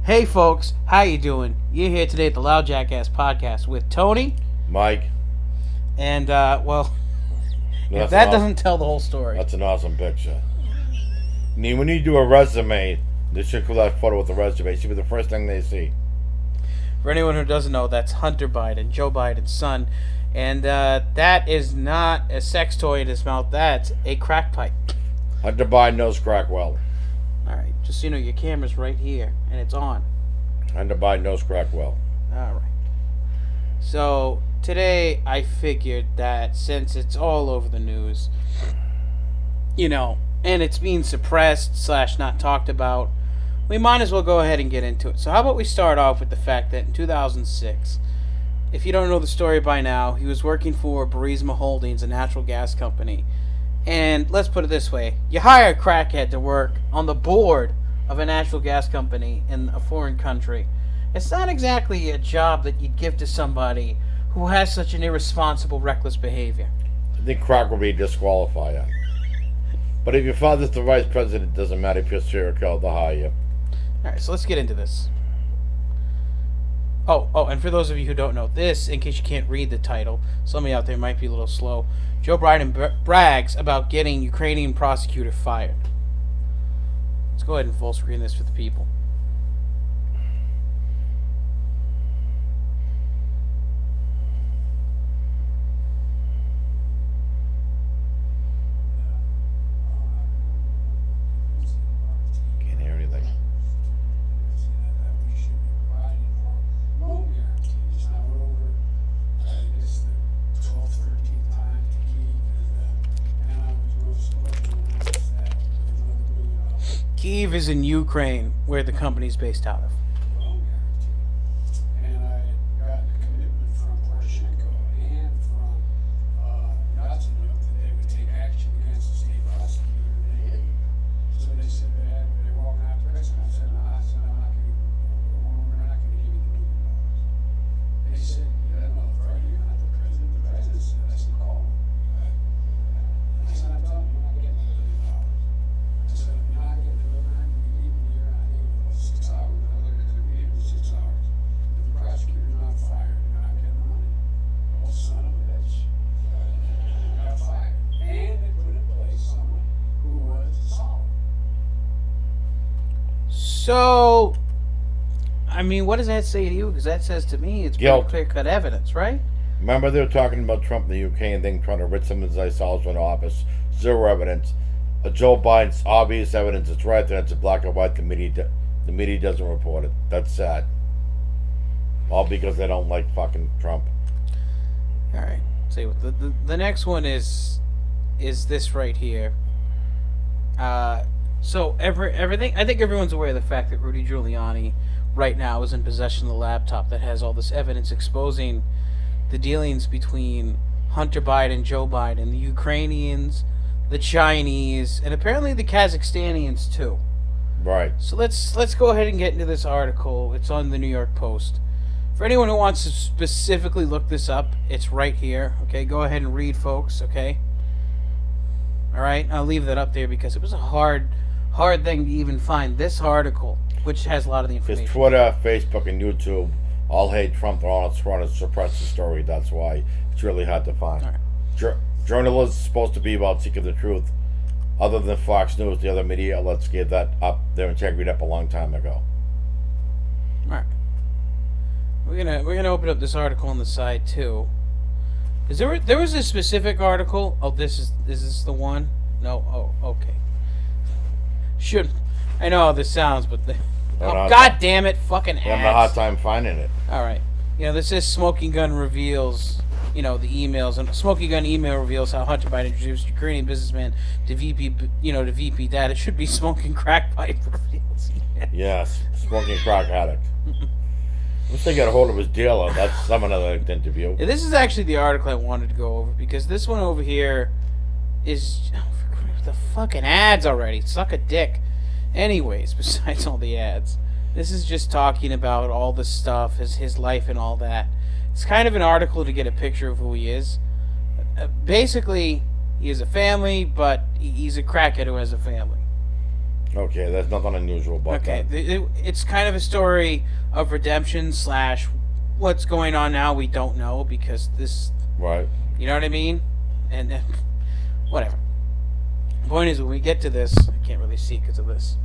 Hey folks, how you doing? You're here today at the Loud Jackass podcast with Tony, Mike, and if that's that doesn't tell the whole story. that's an awesome picture. I mean, when you do a resume, they should call that photo with the resume. It should be the first thing they see. For anyone who doesn't know, that's Hunter Biden, Joe Biden's son, and that is not a sex toy in his mouth. That's a crack pipe. Hunter Biden knows crack well. All right, just so you know, your camera's right here, and it's on. Hunter Biden knows crack well. All right. So today I figured that since it's all over the news, and it's being suppressed / not talked about, we might as well go ahead and get into it. So how about we start off with the fact that in 2006, if you don't know the story by now, he was working for Burisma Holdings, a natural gas company. And let's put it this way. You hire a crackhead to work on the board of a natural gas company in a foreign country. It's not exactly a job that you'd give to somebody who has such an irresponsible, reckless behavior. I think crack will be a disqualifier. But if your father's the vice president, it doesn't matter if you're serial killer, they'll hire you. Alright, so let's get into this. Oh, and for those of you who don't know, this, in case you can't read the title, some of you out there might be a little slow, Joe Biden brags about getting Ukrainian prosecutor fired. Let's go ahead and full screen this for the people. Can't hear anything. Kyiv is in Ukraine, where the company's based out of. And I had gotten a commitment from Poroshenko and from Yatsenyuk that they would take action against the state prosecutor, and they didn't. So they said they were walking out the president. I said, no, we're not going to give you the $1 million. They said, no, Freddie, you're not the president. The president said, I said, call him. I said, I'm telling you, we're not getting the $1 million. I said, if you're not getting the $1 million, you're leaving here, and I gave it about 6 hours. I looked at it, gave it 6 hours. If the prosecutor's not fired, you're not getting the money. Oh, son of a bitch. Got fired. And they put in place someone who was solid. So, I mean, what does that say to you? Because that says to me it's pretty Guilt. clear-cut evidence, right? Remember they were talking about Trump and the UK and thing, trying to rid some of his from office. Zero evidence. Joe Biden's obvious evidence. It's right there. It's a black and white. The media doesn't report it. That's sad. All because they don't like fucking Trump. All right. See what the next one is this right here. So everything. I think everyone's aware of the fact that Rudy Giuliani right now is in possession of the laptop that has all this evidence exposing the dealings between Hunter Biden, Joe Biden, the Ukrainians, the Chinese, and apparently the Kazakhstanians too. Right. So let's go ahead and get into this article. It's on the New York Post. For anyone who wants to specifically look this up, it's right here. Okay, go ahead and read, folks. Okay. All right, I'll leave that up there because it was a hard thing to even find this article, which has a lot of the information. Because Twitter, Facebook, and YouTube all hate Trump. They're all trying to suppress the story. That's why it's really hard to find. All right. Journalism is supposed to be about seeking the truth. Other than Fox News, the other media outlets gave that up, their integrity up a long time ago. All right. We're gonna open up this article on the side too. There was a specific article? Oh, is this the one? No. Oh, okay. I know how this sounds, but God damn it, fucking ads. I'm having a hard time finding it. All right. This says Smoking Gun reveals, the emails, and Smoking Gun email reveals how Hunter Biden introduced Ukrainian businessman to VP dad. It should be Smoking Crack Pipe reveals. Yes, smoking crack addict. Once they get a hold of his dealer, that's some another interview. Yeah, this is actually the article I wanted to go over because this one over here is the fucking ads already. Suck a dick. Anyways, besides all the ads, this is just talking about all the stuff, his life and all that. It's kind of an article to get a picture of who he is. Basically, he has a family, but he's a crackhead who has a family. Okay, there's nothing unusual about Okay, that. it's kind of a story of redemption slash what's going on now. We don't know because this, Right. you know what I mean, and whatever. Point is, when we get to this, I can't really see because of this.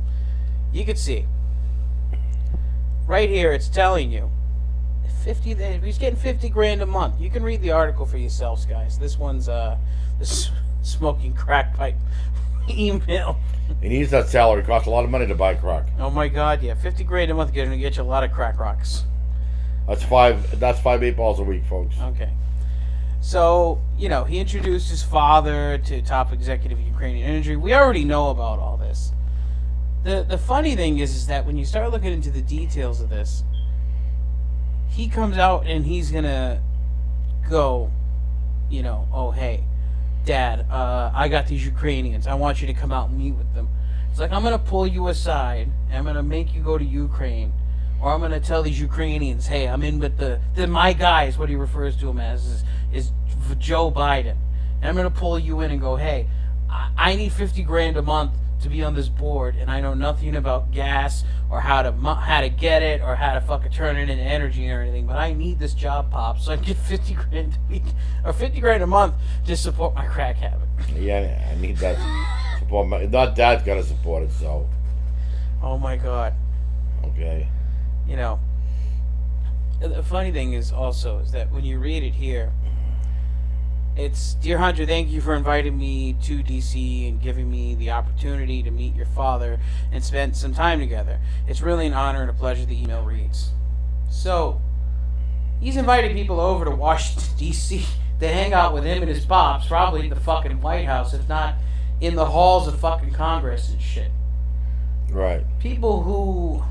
You can see right here. It's telling you 50. He's getting 50 grand a month. You can read the article for yourselves, guys. This one's this smoking crack pipe email. He needs that salary. It costs a lot of money to buy crack. Oh my God, yeah, 50 grand a month going to get you a lot of crack rocks. That's five 8-balls a week, folks. Okay. So, he introduced his father to top executive of Ukrainian Energy. We already know about all this. The funny thing is that when you start looking into the details of this, he comes out and he's going to go, oh, hey, Dad, I got these Ukrainians. I want you to come out and meet with them. It's like, I'm going to pull you aside, and I'm going to make you go to Ukraine. Or I'm going to tell these Ukrainians, hey, I'm in with my guys, what he refers to him as, is Joe Biden. And I'm going to pull you in and go, hey, I need 50 grand a month to be on this board, and I know nothing about gas or how to get it or how to fucking turn it into energy or anything, but I need this job, Pop, so I can get 50 grand a week or 50 grand a month to support my crack habit. Yeah, I need that support. Not Dad's got to support it, so. Oh my God. Okay. The funny thing is that when you read it here, it's, Dear Hunter, thank you for inviting me to DC and giving me the opportunity to meet your father and spend some time together. It's really an honor and a pleasure, the email reads. So, he's inviting people over to Washington, DC to hang out with him and his pops, probably in the fucking White House, if not in the halls of fucking Congress and shit. Right. People who...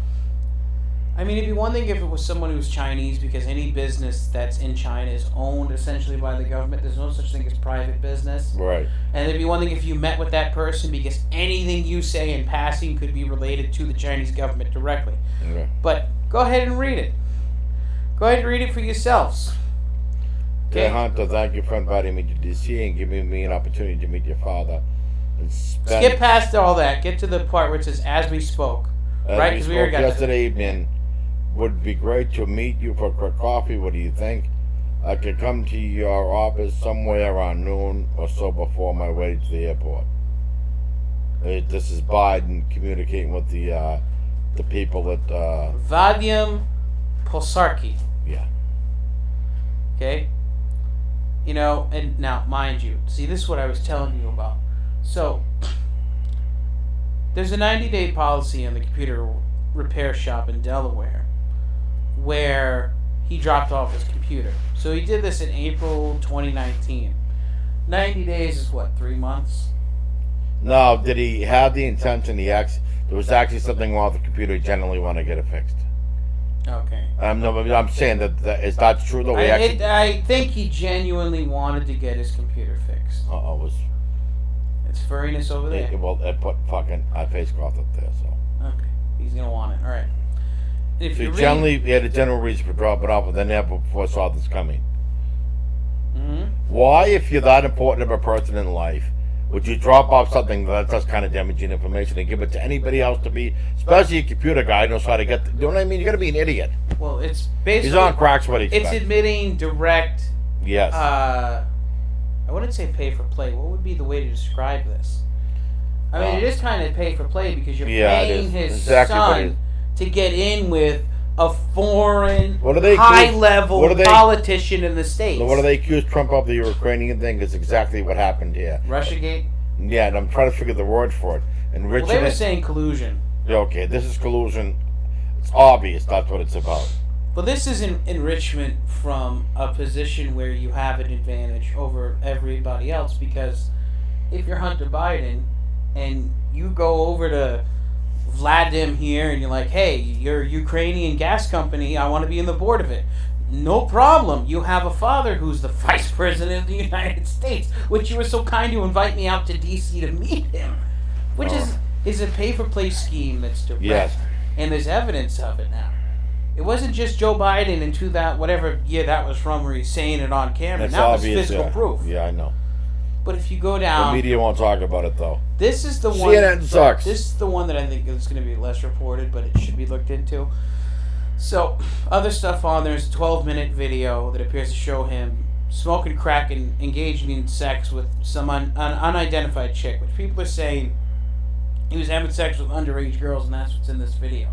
I mean, it'd be one thing if it was someone who's Chinese, because any business that's in China is owned essentially by the government. There's no such thing as private business. Right. And it'd be one thing if you met with that person, because anything you say in passing could be related to the Chinese government directly. Okay. But go ahead and read it. Go ahead and read it for yourselves. Dear Hunter, thank you for inviting me to DC and giving me an opportunity to meet your father. And Skip past all that. Get to the part where it says, as we spoke. Right? Because we already got yesterday evening. Would be great to meet you for a quick coffee. What do you think? I could come to your office somewhere around noon or so before my way to the airport. This is Biden communicating with the people at... Vadim Posarki. Yeah. Okay? And now, mind you, see, this is what I was telling you about. So, there's a 90-day policy in the computer repair shop in Delaware where he dropped off his computer. So he did this in April 2019. 90 days is what, 3 months? No, did he have the intention? There was actually something wrong with the computer. He generally want to get it fixed. Okay. No, I'm saying that is that true though? I think he genuinely wanted to get his computer fixed. It's furriness over there. It put fucking face cloth up there, so. Okay. He's gonna want it. All right. If So you he had a general reason for dropping it off, but then never foresaw this coming. Mm-hmm. Why, if you're that important of a person in life, would you drop off something that's kind of damaging information and give it to anybody else to be, especially a computer guy who knows how to get, you know what I mean? You got to be an idiot. Well, it's basically... He's on cracks what he expects. It's admitting direct... Yes. I wouldn't say pay for play. What would be the way to describe this? I mean, it is kind of pay for play because you're paying his son to get in with a foreign, high-level politician in the States. What do they accuse Trump of? The Ukrainian thing is exactly what happened here. Russiagate? Yeah, and I'm trying to figure the word for it. And Well, they were saying collusion. Okay, this is collusion. It's obvious that's what it's about. Well, this is enrichment from a position where you have an advantage over everybody else, because if you're Hunter Biden and you go over to Vladim here and you're like, hey, you're a Ukrainian gas company, I want to be in the board of it. No problem. You have a father who's the vice president of the United States, which you were so kind to invite me out to D.C. to meet him, which is a pay-for-play scheme that's direct. Yes. And there's evidence of it now. It wasn't just Joe Biden in whatever year that was from where he's saying it on camera. It's now obvious, there's physical proof. Yeah, I know. But if you go The down, media won't talk about it though. this is the one. CNN sucks. This is the one that I think is going to be less reported, but it should be looked into. So, other stuff on there is a 12-minute video that appears to show him smoking crack and engaging in sex with some unidentified chick, which people are saying he was having sex with underage girls, and that's what's in this video.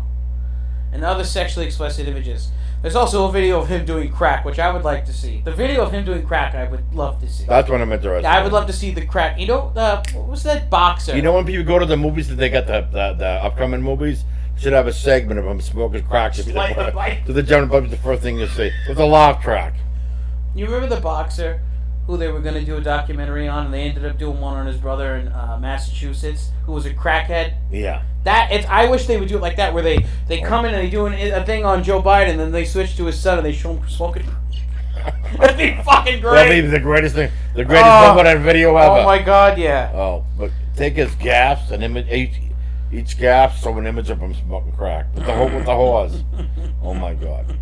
And other sexually explicit images. There's also a video of him doing crack, which I would like to see. The video of him doing crack, I would love to see. That's what I'm interested. Yeah, I would love to see the crack. You know, what was that boxer? You know when people go to the movies that they got the upcoming movies? Should have a segment of them smoking crack. To the general public, the first thing you see with a laugh track. You remember the boxer who they were going to do a documentary on, and they ended up doing one on his brother in Massachusetts, who was a crackhead? Yeah. I wish they would do it like that, where they come in and they do a thing on Joe Biden, and then they switch to his son and they show him smoking. That'd be fucking great. That'd be the greatest thing, the greatest moment on video ever. Oh my god, yeah. Oh, but take his gaffs and each gaff show an image of him smoking crack with the horse. Oh my god.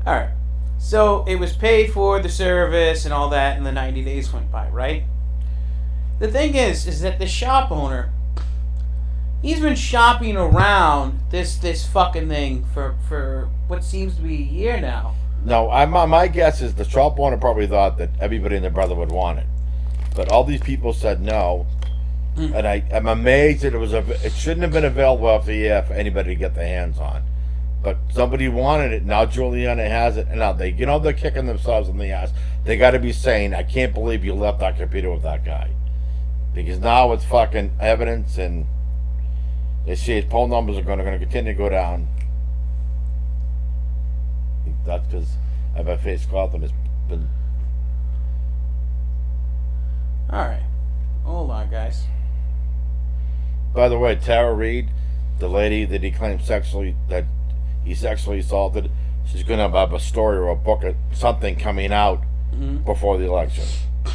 All right. So it was paid for the service and all that, and the 90 days went by, right? The thing is that the shop owner, he's been shopping around this fucking thing for what seems to be a year now. No, my guess is the shop owner probably thought that everybody and their brother would want it, but all these people said no, and I'm amazed that it shouldn't have been available after the year for anybody to get their hands on. But somebody wanted it. Now Juliana has it, and now they're kicking themselves in the ass. They got to be saying, "I can't believe you left that computer with that guy," because now it's fucking evidence, and they see his poll numbers are going to continue to go down. That's because I've had face cloth and it's been. All right, hold on, guys. By the way, Tara Reid, the lady that he claimed he sexually assaulted, she's going to have a story or a book or something coming out before the election.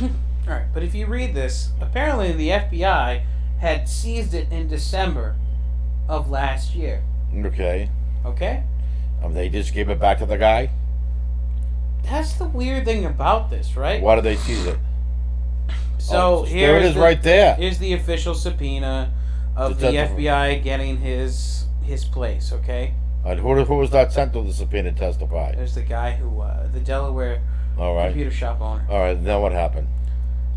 All right, but if you read this, apparently the FBI had seized it in December of last year. Okay. Okay? They just gave it back to the guy? That's the weird thing about this, right? Why did they seize it? So there it is right there. Here's the official subpoena of the FBI getting his place, okay? And who was that sent to the subpoena to testify? There's the guy who, the Delaware computer shop owner. All right, then what happened?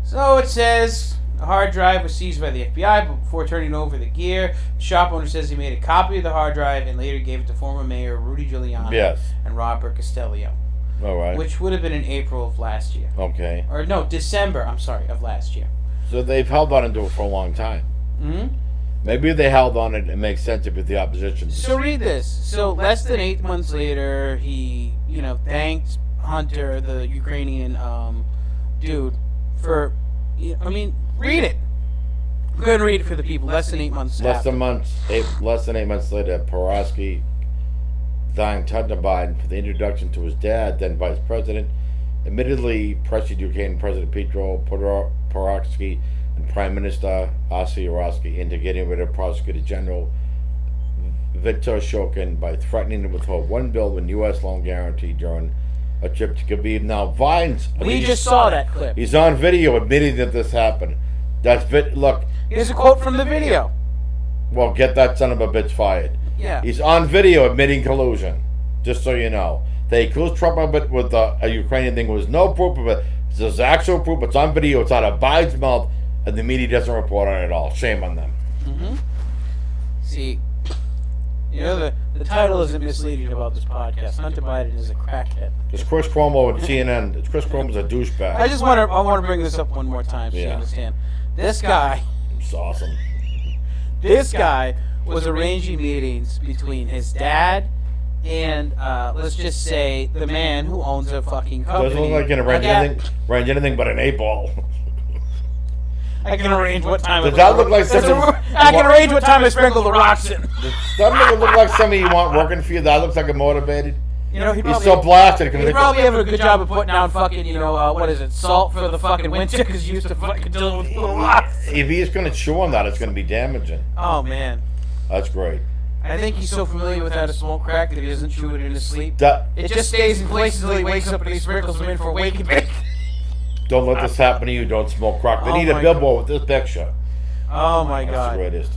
So it says the hard drive was seized by the FBI, but before turning over the gear, the shop owner says he made a copy of the hard drive and later gave it to former Mayor Rudy Giuliani and Robert Castellio. All right. Which would have been in April of last year. Okay. Or no, December, of last year. So they've held on to it for a long time. Mm-hmm. Maybe they held on it makes sense if the opposition. So read this. So less than 8 months later, he, thanked Hunter, the Ukrainian dude, for, read it. Go ahead and read it for the people. Less than 8 months Less than 8 months later, Porosky thanked Hunter Biden for the introduction to his dad, then vice president, admittedly pressured Ukrainian President Petro Porosky and Prime Minister Arsi Yarosky into getting rid of Prosecutor General Viktor Shokin by threatening to withhold $1 billion U.S. loan guarantee during a trip to Kyiv. Now, we just saw that clip. He's on video admitting that this happened. Look. Here's a quote from the video. Well, get that son of a bitch fired. Yeah. He's on video admitting collusion. Just so you know. They accused Trump of it with a Ukrainian thing. There was no proof of it. There's actual proof. It's on video. It's out of Biden's mouth. And the media doesn't report on it at all. Shame on them. Mm-hmm. See, the title isn't misleading about this podcast. Hunter Biden is a crackhead. It's Chris Cuomo at CNN. Chris Cuomo's a douchebag. I want to bring this up one more time so you understand. This guy. It's awesome. This guy was arranging meetings between his dad and let's just say the man who owns a fucking company. Doesn't look like he can arrange anything but an 8-ball. I can arrange what time. Does that look like something? I can arrange what time I sprinkle the rocks in. Doesn't look like something you want working for you? That looks like a motivated. He's so blasted. He probably have a good job of putting down fucking, what is it, salt for the fucking winter because he used to fucking deal with little rocks. If he's going to chew on that, it's going to be damaging. Oh, man. That's great. I think he's so familiar with how to smoke crack that he doesn't chew it in his sleep. It just stays in place until he wakes up and he sprinkles them in for wake and bake. Don't let this happen to you. Don't smoke crack. They need a billboard with this picture. Oh my That's God. the greatest.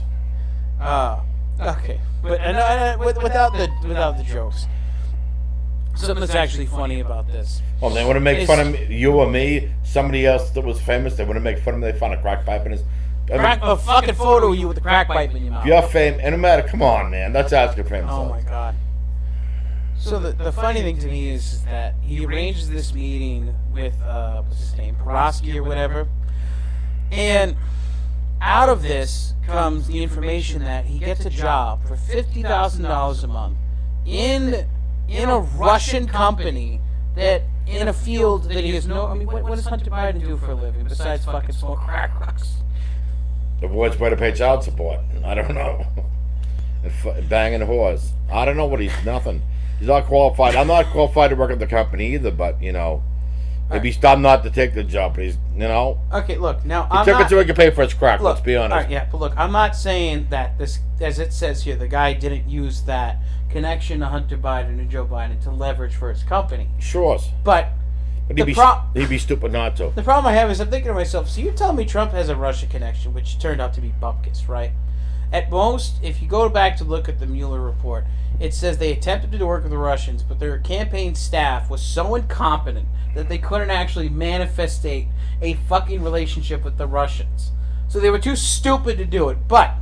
Okay, but without the jokes. Something that's actually funny about this. Well, they want to make fun of you or me, somebody else that was famous. They want to make fun of me. They found a crack pipe in his. A fucking photo of you with a crack pipe in your mouth. If you're famous, and no matter, come on, man, that's asking for himself. Oh my God. So the funny thing to me is that he arranges this meeting with what's his name, Pulaski or whatever, and out of this comes the information that he gets a job for $50,000 a month in a Russian company that in a field that he has no. I mean, what does Hunter Biden do for a living besides fucking smoke crack rocks? The boys better pay child support. I don't know. And banging whores. I don't know what he's nothing. He's not qualified. I'm not qualified to work at the company either, but, you know, maybe I'm not to take the job. But he's, you know. Okay, look, now he took it so he could pay for his crack, let's be honest. All right, yeah, but look, I'm not saying that this, as it says here, the guy didn't use that connection to Hunter Biden and Joe Biden to leverage for his company. Sure. But he'd be stupid not to. The problem I have is I'm thinking to myself, so you're telling me Trump has a Russia connection, which turned out to be bupkis, right? At most, if you go back to look at the Mueller report, it says they attempted to work with the Russians, but their campaign staff was so incompetent that they couldn't actually manifestate a fucking relationship with the Russians. So they were too stupid to do it. But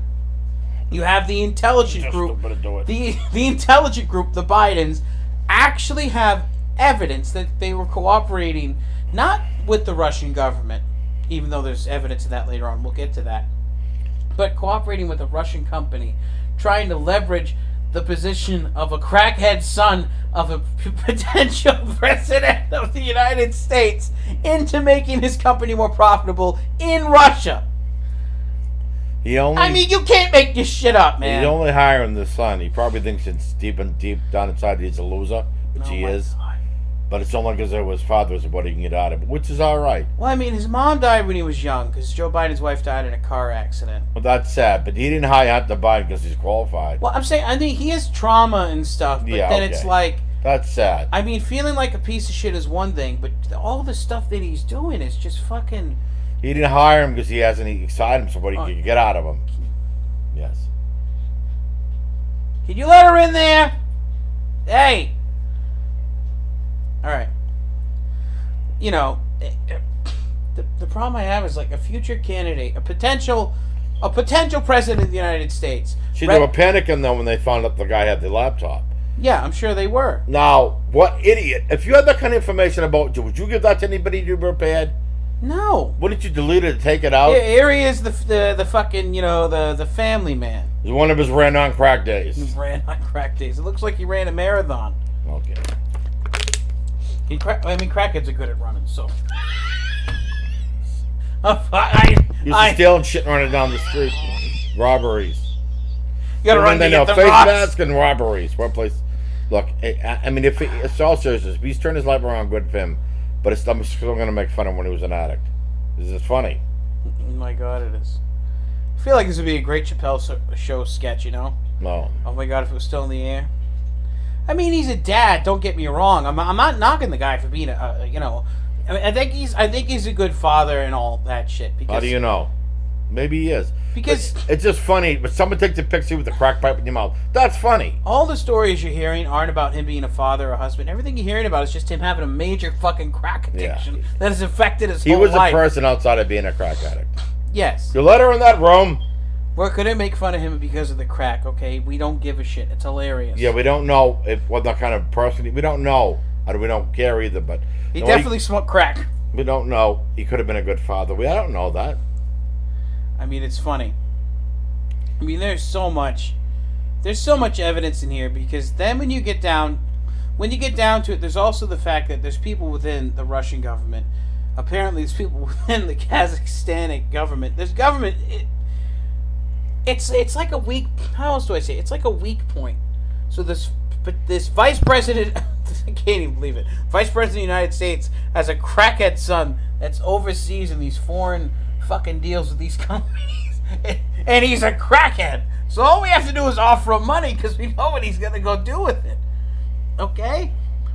you have the intelligent group, the intelligent group, the Bidens, actually have evidence that they were cooperating not with the Russian government, even though there's evidence of that later on. We'll get to that. But cooperating with a Russian company, trying to leverage the position of a crackhead son of a potential president of the United States into making his company more profitable in Russia. I mean, you can't make this shit up, man. He's only hiring the son. He probably thinks it's deep down inside he's a loser, which he is. God. But it's only because his father was what he can get out of it, which is all right. Well, I mean, his mom died when he was young because Joe Biden's wife died in a car accident. Well, that's sad, but he didn't hire Hunter Biden because he's qualified. Well, I'm saying, I think he has trauma and stuff, but then it's like... That's sad. I mean, feeling like a piece of shit is one thing, but all the stuff that he's doing is just fucking... He didn't hire him because he hasn't excited him so what he could get out of him. Yes. Can you let her in there? Hey! Alright. You know, the problem I have is like a future candidate, a potential president of the United States. See, they were panicking though when they found out the guy had the laptop. Yeah, I'm sure they were. Now, what idiot? If you had that kind of information about you, would you give that to anybody to be prepared? No. Wouldn't you delete it and take it out? Harry is the fucking, you know, the family man. It's one of his ran on crack days. He ran on crack days. It looks like he ran a marathon. Okay. Crackheads are good at running, so. Used to steal and shit running down the street. Robberies. You gotta run to get the face rocks. mask and robberies. One place. Look, I mean, if it's all seriousness, if he's turned his life around, good for him. But I'm still going to make fun of him when he was an addict. This is funny. Oh my God, it is. I feel like this would be a great Chappelle show sketch, you know? No. Oh my God, if it was still in the air. I mean, he's a dad. Don't get me wrong. I'm not knocking the guy for being you know. I mean, I think he's a good father and all that shit. Because, how do you know? Maybe he is. Because it's just funny. But someone takes a picture with a crack pipe in your mouth. That's funny. All the stories you're hearing aren't about him being a father or a husband. Everything you're hearing about is just him having a major fucking crack addiction that has affected his whole life. He was a person outside of being a crack addict. Yes. You let her in that room. We're gonna make fun of him because of the crack, okay? We don't give a shit. It's hilarious. Yeah, we don't know what that kind of person. We don't know. We don't care either. But he definitely smoked crack. We don't know. He could have been a good father. I don't know that. I mean, it's funny. I mean, there's so much evidence in here because then when you get down to it, there's also the fact that there's people within the Russian government. Apparently, there's people within the Kazakhstani government. There's government. It's like a weak. How else do I say it? It's like a weak point. So this vice president, I can't even believe it. Vice president of the United States has a crackhead son that's overseas in these foreign fucking deals with these companies, and he's a crackhead. So all we have to do is offer him money because we know what he's gonna go do with it. Okay,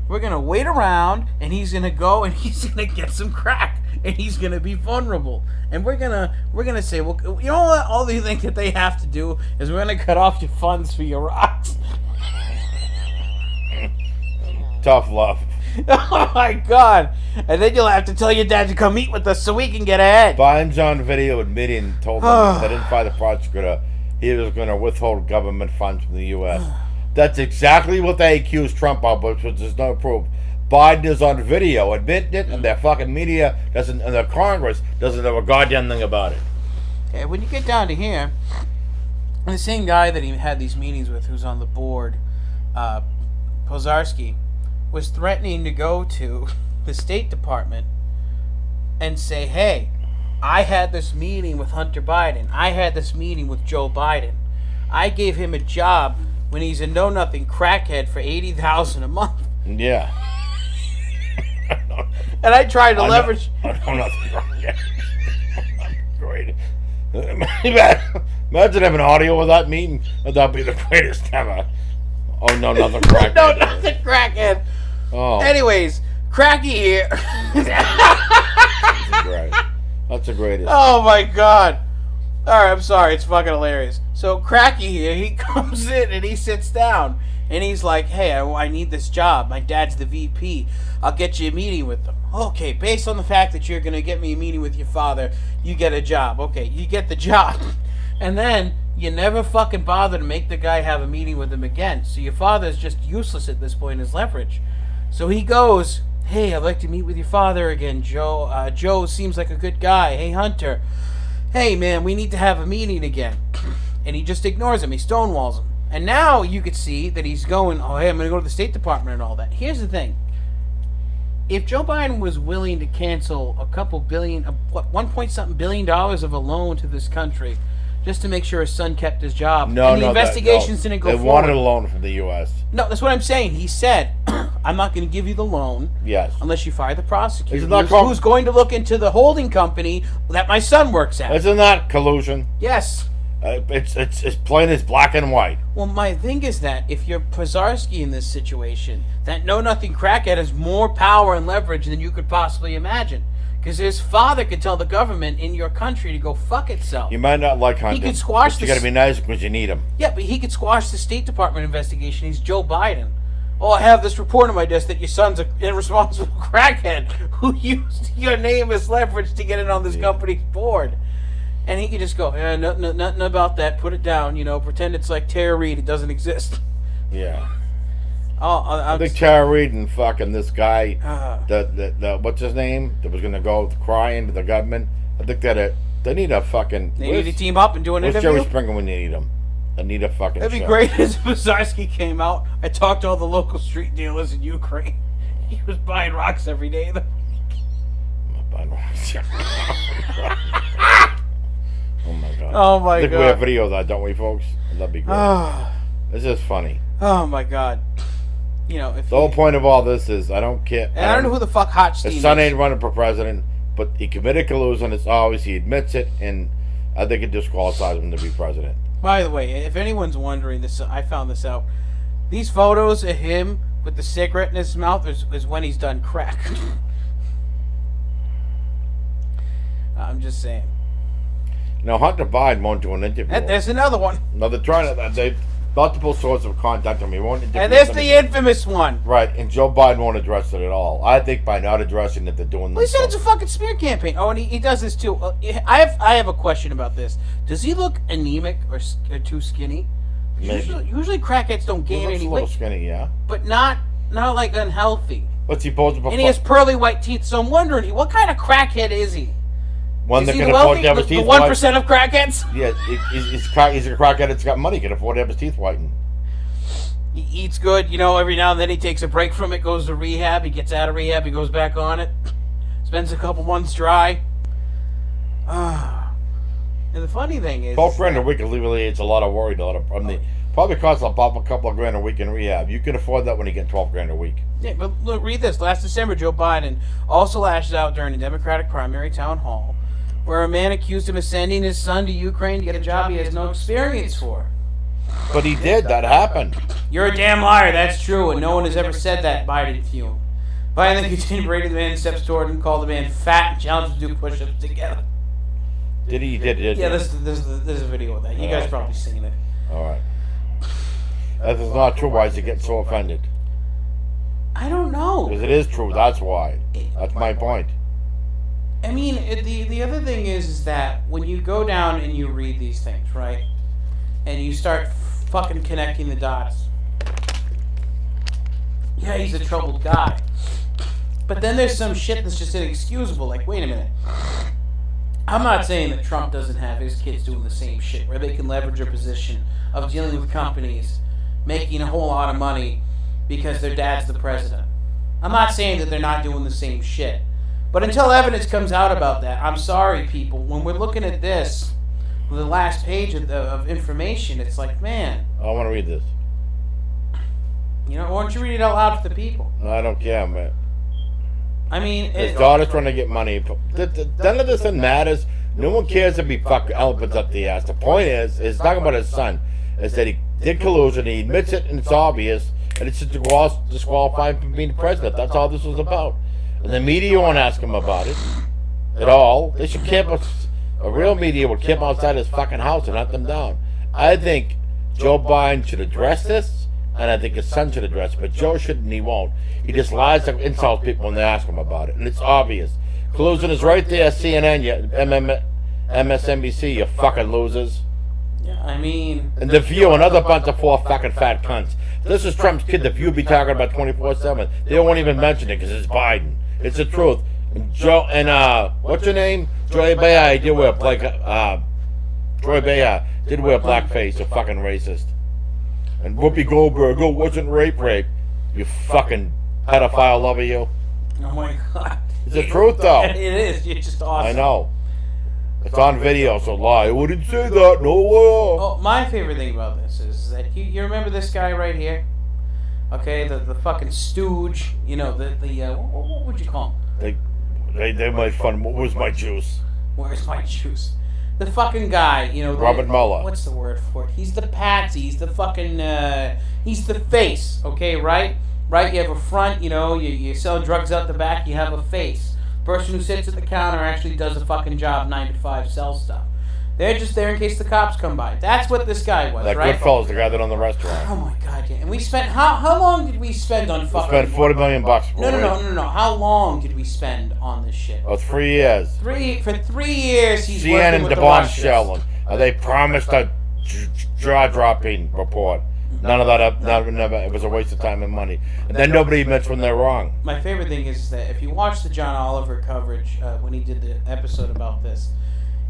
we're gonna wait around, and he's gonna go and he's gonna get some crack. and he's gonna be vulnerable. And we're gonna say, well, you know what? All you think that they have to do is we're gonna cut off your funds for your rocks. Tough love. Oh my God! And then you'll have to tell your dad to come eat with us so we can get ahead. Biden's on video admitting, told them they didn't find the prosecutor. He was going to withhold government funds from the U.S. That's exactly what they accused Trump of, which is no proof. Biden is on video admitting it, and their fucking media doesn't, and the Congress doesn't know a goddamn thing about it. Okay, when you get down to here, the same guy that he had these meetings with, who's on the board, Pozarski, was threatening to go to the State Department and say, hey, I had this meeting with Hunter Biden. I had this meeting with Joe Biden. I gave him a job when he's a know-nothing crackhead for $80,000 a month. Yeah. And I tried to leverage... I know nothing crackhead. Great. Imagine having audio of that meeting. That'd be the greatest ever. Oh, no, nothing crackhead. No, nothing crackhead. Oh. Anyways, Cracky here. That's the greatest. Oh my God. Alright, I'm sorry. It's fucking hilarious. So Cracky here, he comes in and he sits down. And he's like, hey, I need this job. My dad's the VP. I'll get you a meeting with them. Okay, based on the fact that you're going to get me a meeting with your father, you get a job. Okay, you get the job. And then you never fucking bother to make the guy have a meeting with him again. So your father's just useless at this point as leverage. So he goes, hey, I'd like to meet with your father again, Joe. Joe seems like a good guy. Hey, Hunter. Hey, man, we need to have a meeting again. And he just ignores him. He stonewalls him. And now you could see that he's going, oh, hey, I'm going to go to the State Department and all that. Here's the thing. If Joe Biden was willing to cancel a couple billion, $1.something billion of a loan to this country just to make sure his son kept his job, and the investigations didn't go forward. They wanted a loan from the U.S. No, that's what I'm saying. He said, I'm not going to give you the loan unless you fire the prosecutor who's going to look into the holding company that my son works at. Isn't that collusion? Yes. It's plain as black and white. Well, my thing is that if you're Pozarski in this situation, that know-nothing crackhead has more power and leverage than you could possibly imagine. Because his father could tell the government in your country to go fuck itself. You might not like Hunter. He could squash you got to be nice because you need him. Yeah, but he could squash the State Department investigation. He's Joe Biden. Oh, I have this report on my desk that your son's an irresponsible crackhead who used your name as leverage to get in on this company's board. And he could just go, yeah, nothing about that. Put it down. Pretend it's like Tara Reid. It doesn't exist. Yeah. I think Tara Reid and fucking this guy, the what's his name, that was going to go crying to the government. I think that they need a fucking... They need to team up and do an interview? Where's Jerry Springer when you need him? I need a fucking That'd be great if Pozarski came out. I talked to all the local street dealers in Ukraine. He was buying rocks every day. I'm not buying rocks. Oh my God. Oh my God. I think we have video of that, don't we, folks? That'd be great. This is funny. Oh my God. The whole point of all this is I don't care. And I don't know who the fuck Hotstein is. His son ain't running for president, but he committed collusion. It's always, he admits it, and I think it disqualifies him to be president. By the way, if anyone's wondering this, I found this out. These photos of him with the cigarette in his mouth is when he's done crack. I'm just saying. Now, Hunter Biden won't do an interview. And there's another one. No, they're trying to... They multiple sources of contact him. He won't interview. And there's the infamous one. Right, and Joe Biden won't address it at all. I think by not addressing it, they're doing this. Well, he said it's a fucking smear campaign. Oh, and he does this too. I have a question about this. Does he look anemic or too skinny? Usually crackheads don't gain any weight. He looks a little skinny, yeah. But not like unhealthy. What's he posing for? And he has pearly white teeth, so I'm wondering, what kind of crackhead is he? One that can afford to have his teeth whitened. The 1% of crackheads? Yeah, he's a crackhead that's got money, can afford to have his teeth whitened. He eats good, every now and then he takes a break from it, goes to rehab, he gets out of rehab, he goes back on it, spends a couple months dry. And the funny thing is... $12,000 a week alleviates a lot of worry, probably costs a couple of grand a week in rehab. You can afford that when you get $12,000 a week. Yeah, but look, read this. Last December, Joe Biden also lashed out during a Democratic primary town hall where a man accused him of sending his son to Ukraine to get a job he has no experience for. But he did. That happened. You're a damn liar. That's true, and no one has ever said that, Biden fume. Finally, continued berating the man, steps toward him, called the man fat, and challenged him to do push-ups together. Did he? Yeah, there's a video of that. You guys probably seen it. All right. That is not true. Why is he getting so offended? I don't know. Because it is true. That's why. That's my point. I mean, the other thing is that when you go down and you read these things, right, and you start fucking connecting the dots. Yeah, he's a troubled guy. But then there's some shit that's just inexcusable. Like, wait a minute. I'm not saying that Trump doesn't have his kids doing the same shit, where they can leverage their position of dealing with companies, making a whole lot of money because their dad's the president. I'm not saying that they're not doing the same shit. But until evidence comes out about that, I'm sorry, people. When we're looking at this, the last page of information, it's like, man. I want to read this. You know, why don't you read it out loud for the people? No, I don't care, man. I mean, his daughter's trying to get money. None of this matters. No one cares if he fucking elephants up the ass. The point is talking about his son, is that he did collusion, he admits it, and it's obvious, and it's just disqualified from being president. That's all this was about. And the media won't ask him about it at all. They should camp. A real media would camp outside his fucking house and hunt them down. I think Joe Biden should address this, and I think his son should address it. But Joe shouldn't, and he won't. He just lies and insults people when they ask him about it, and it's obvious. Collusion is right there. CNN, you MSNBC, you fucking losers. Yeah, I mean... And The View, another bunch of 4 fucking fat cunts. This is Trump's kid. The View be talking about 24/7. They won't even mention it because it's Biden. It's the truth. And Joe and what's your name? Joy Behar did wear Joy Behar did wear blackface. A fucking racist. And Whoopi Goldberg, oh, wasn't rape. You fucking pedophile lover, you. Oh my god. It's the truth, though. It is. You're just awesome. I know. It's on video, so lie. I wouldn't say that. No way. Oh, my favorite thing about this is that you remember this guy right here? Okay, the fucking stooge. You know, what would you call him? They made fun. What was my juice? Where's my juice? The fucking guy, you know. Robert Mueller. What's the word for it? He's the patsy. He's the fucking. He's the face. Okay, right? Right. You have a front. You know, you sell drugs out the back. You have a face. Person who sits at the counter actually does a fucking job, 9 to 5, sells stuff. They're just there in case the cops come by. That's what this guy was, that right? Goodfellas, the guy that owned the restaurant. Oh my god, yeah. And we spent how long did we spend on fucking? We spent $40 million. No. How long did we spend on this shit? Oh, 3 years. For 3 years, he's CNN working and with the the bombshell. Russians. They promised a jaw-dropping report. None of that. Never. It was a waste of time and money. And then nobody admits when they're wrong. My favorite thing is that if you watch the John Oliver coverage when he did the episode about this,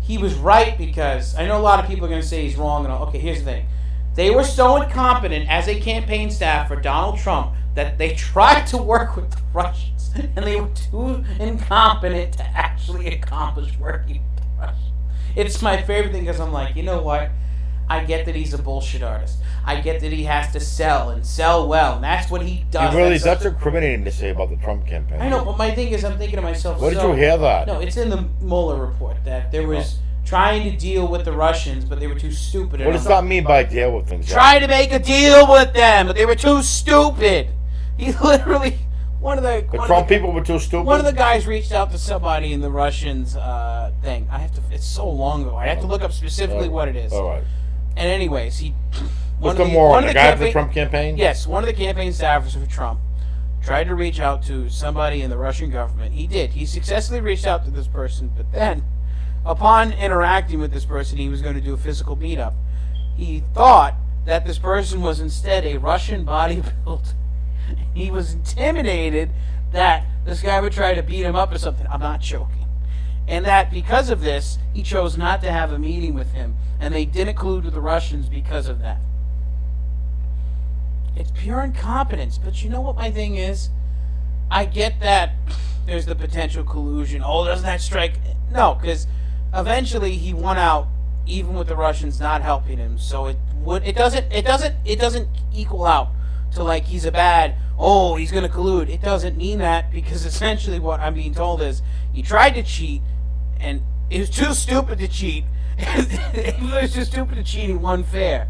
he was right, because I know a lot of people are going to say he's wrong. And all. Okay, here's the thing. They were so incompetent as a campaign staff for Donald Trump that they tried to work with the Russians, and they were too incompetent to actually accomplish working with the Russians. It's my favorite thing, because I'm like, you know what? I get that he's a bullshit artist. I get that he has to sell and sell well, and that's what he does. That's incriminating to say about the Trump campaign. I know, but my thing is, I'm thinking to myself. Where did you hear that? No, it's in the Mueller report that there was trying to deal with the Russians, but they were too stupid. What does that mean by deal with things? Try to make a deal with them, but they were too stupid. He literally, the Trump people were too stupid. One of the guys reached out to somebody in the Russians thing. It's so long ago. I have to look up specifically what it is. All right. And anyways, What's the moron? The guy for the Trump campaign? Yes, one of the campaign staffers for Trump tried to reach out to somebody in the Russian government. He did. He successfully reached out to this person, but then, upon interacting with this person, he was going to do a physical meetup. He thought that this person was instead a Russian bodybuilder. He was intimidated that this guy would try to beat him up or something. I'm not joking. And that because of this, he chose not to have a meeting with him. And they didn't collude with the Russians because of that. It's pure incompetence. But you know what my thing is? I get that there's the potential collusion. Oh, doesn't that strike? No, because eventually he won out, even with the Russians not helping him. So it doesn't equal out to like he's a bad. Oh, he's going to collude. It doesn't mean that, because essentially what I'm being told is he tried to cheat, and he was too stupid to cheat. He was too stupid to cheat. He won fair.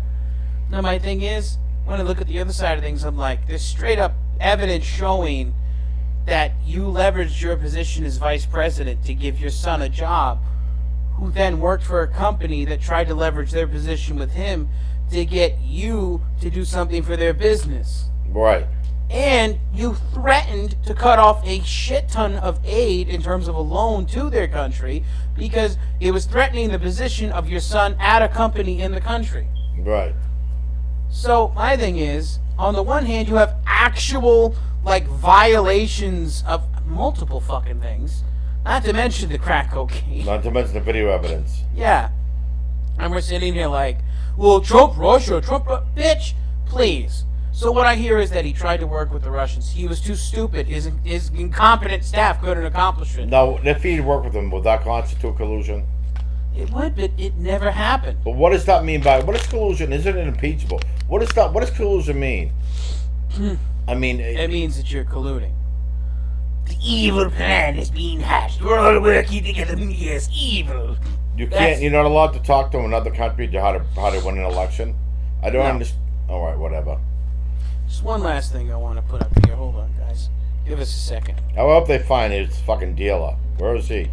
Now my thing is, when I look at the other side of things, I'm like, there's straight up evidence showing that you leveraged your position as vice president to give your son a job, who then worked for a company that tried to leverage their position with him to get you to do something for their business. Right. And you threatened to cut off a shit ton of aid in terms of a loan to their country because it was threatening the position of your son at a company in the country. Right. So my thing is, on the one hand, you have actual like violations of multiple fucking things, not to mention the crack cocaine. Not to mention the video evidence. Yeah. And we're sitting here like, well, Trump, Russia, Trump, bitch, please. So what I hear is that he tried to work with the Russians. He was too stupid. His incompetent staff couldn't accomplish it. Now, if he'd worked with them, would that constitute collusion? It would, but it never happened. But what does that mean by, what is collusion? Isn't it impeachable? What does collusion mean? I mean... It means that you're colluding. The evil plan is being hatched. We're all working together. Yes, evil. You're not allowed to talk to another country to how to win an election? I don't understand. Alright, whatever. Just one last thing I want to put up here. Hold on, guys. Give us a second. I hope they find his fucking dealer. Where is he?